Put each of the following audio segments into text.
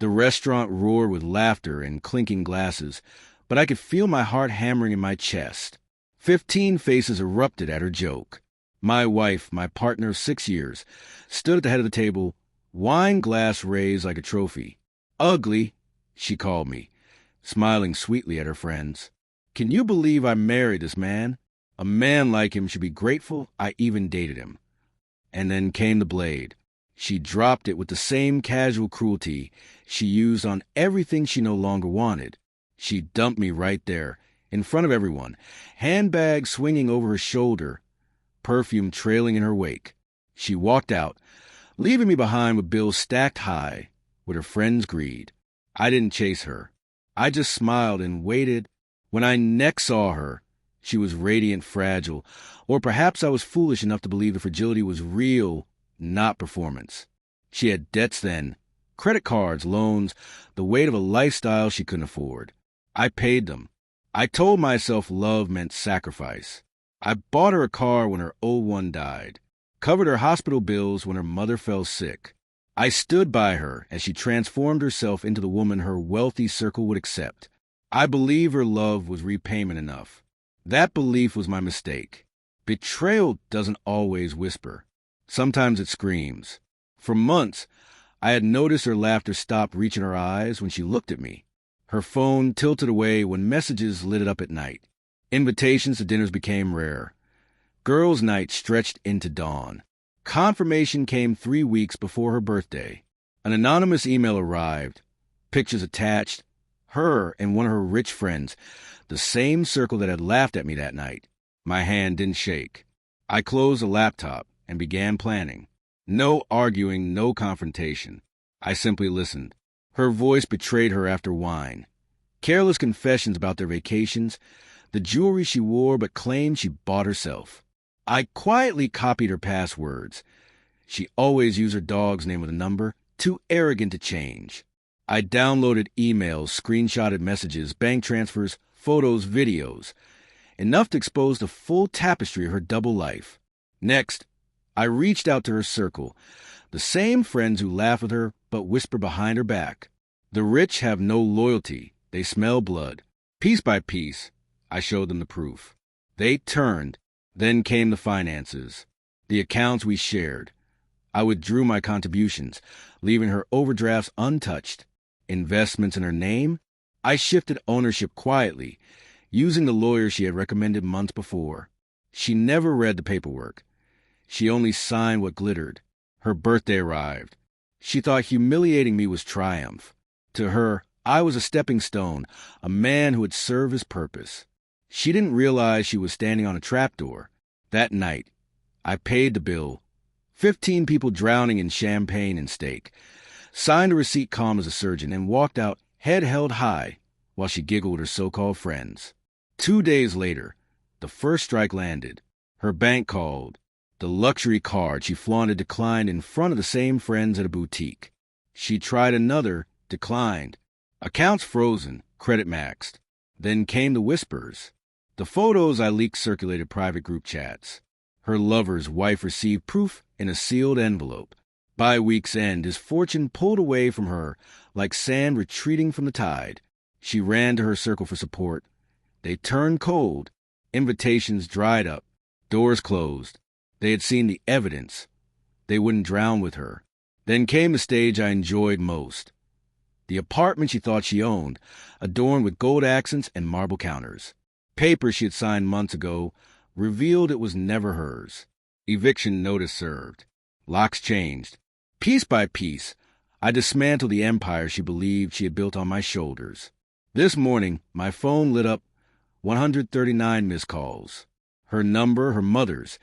The restaurant roared with laughter and clinking glasses, but I could feel my heart hammering in my chest. 15 faces erupted at her joke. My wife, my partner of 6 years, stood at the head of the table, wine glass raised like a trophy. Ugly, she called me, smiling sweetly at her friends. Can you believe I married this man? A man like him should be grateful I even dated him. And then came the blade. She dropped it with the same casual cruelty she used on everything she no longer wanted. She dumped me right there, in front of everyone, handbag swinging over her shoulder, perfume trailing in her wake. She walked out, leaving me behind with bills stacked high, with her friends' greed. I didn't chase her. I just smiled and waited. When I next saw her, she was radiant, fragile, or perhaps I was foolish enough to believe the fragility was real, not performance. She had debts then, credit cards, loans, the weight of a lifestyle she couldn't afford. I paid them. I told myself love meant sacrifice. I bought her a car when her old one died, covered her hospital bills when her mother fell sick. I stood by her as she transformed herself into the woman her wealthy circle would accept. I believe her love was repayment enough. That belief was my mistake. Betrayal doesn't always whisper. Sometimes it screams. For months, I had noticed her laughter stop reaching her eyes when she looked at me. Her phone tilted away when messages lit it up at night. Invitations to dinners became rare. Girls' night stretched into dawn. Confirmation came 3 weeks before her birthday. An anonymous email arrived, pictures attached, her and one of her rich friends, the same circle that had laughed at me that night. My hand didn't shake. I closed the laptop and began planning. No arguing, no confrontation. I simply listened. Her voice betrayed her after wine. Careless confessions about their vacations, the jewelry she wore but claimed she bought herself. I quietly copied her passwords. She always used her dog's name with a number, too arrogant to change. I downloaded emails, screenshotted messages, bank transfers, photos, videos, enough to expose the full tapestry of her double life. Next, I reached out to her circle, the same friends who laugh with her but whisper behind her back. The rich have no loyalty. They smell blood. Piece by piece, I showed them the proof. They turned. Then came the finances, the accounts we shared. I withdrew my contributions, leaving her overdrafts untouched. Investments in her name? I shifted ownership quietly, using the lawyer she had recommended months before. She never read the paperwork. She only signed what glittered. Her birthday arrived. She thought humiliating me was triumph. To her, I was a stepping stone, a man who had served his purpose. She didn't realize she was standing on a trapdoor. That night, I paid the bill. 15 people drowning in champagne and steak. Signed a receipt calm as a surgeon and walked out head held high while she giggled with her so-called friends. 2 days later, the first strike landed. Her bank called. The luxury card she flaunted declined in front of the same friends at a boutique. She tried another, declined. Accounts frozen, credit maxed. Then came the whispers. The photos I leaked circulated private group chats. Her lover's wife received proof in a sealed envelope. By week's end, his fortune pulled away from her like sand retreating from the tide. She ran to her circle for support. They turned cold. Invitations dried up. Doors closed. They had seen the evidence. They wouldn't drown with her. Then came the stage I enjoyed most. The apartment she thought she owned, adorned with gold accents and marble counters. Papers she had signed months ago revealed it was never hers. Eviction notice served. Locks changed. Piece by piece, I dismantled the empire she believed she had built on my shoulders. This morning, my phone lit up 139 missed calls. Her number, her mother's,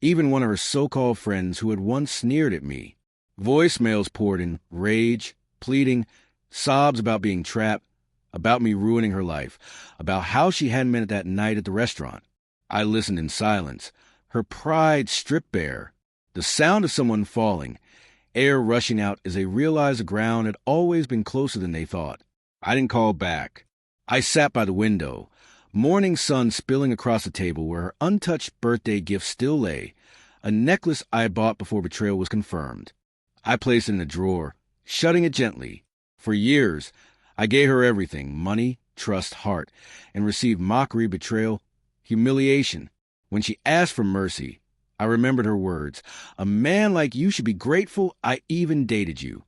even one of her so-called friends who had once sneered at me. Voicemails poured in, rage, pleading, sobs about being trapped, about me ruining her life, about how she hadn't been at that night at the restaurant. I listened in silence, her pride stripped bare. The sound of someone falling, air rushing out as they realized the ground had always been closer than they thought. I didn't call back. I sat by the window, morning sun spilling across the table where her untouched birthday gift still lay, a necklace I had bought before betrayal was confirmed. I placed it in a drawer, shutting it gently. For years, I gave her everything: money, trust, heart, and received mockery, betrayal, humiliation. When she asked for mercy, I remembered her words: "A man like you should be grateful I even dated you."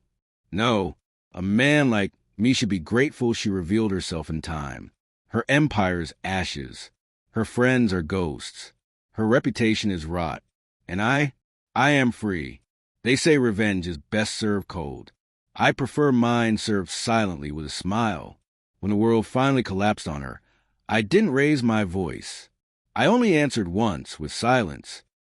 No, a man like me should be grateful she revealed herself in time. Her empire's ashes. Her friends are ghosts. Her reputation is rot. And I am free. They say revenge is best served cold. I prefer mine served silently with a smile. When the world finally collapsed on her, I didn't raise my voice. I only answered once with silence.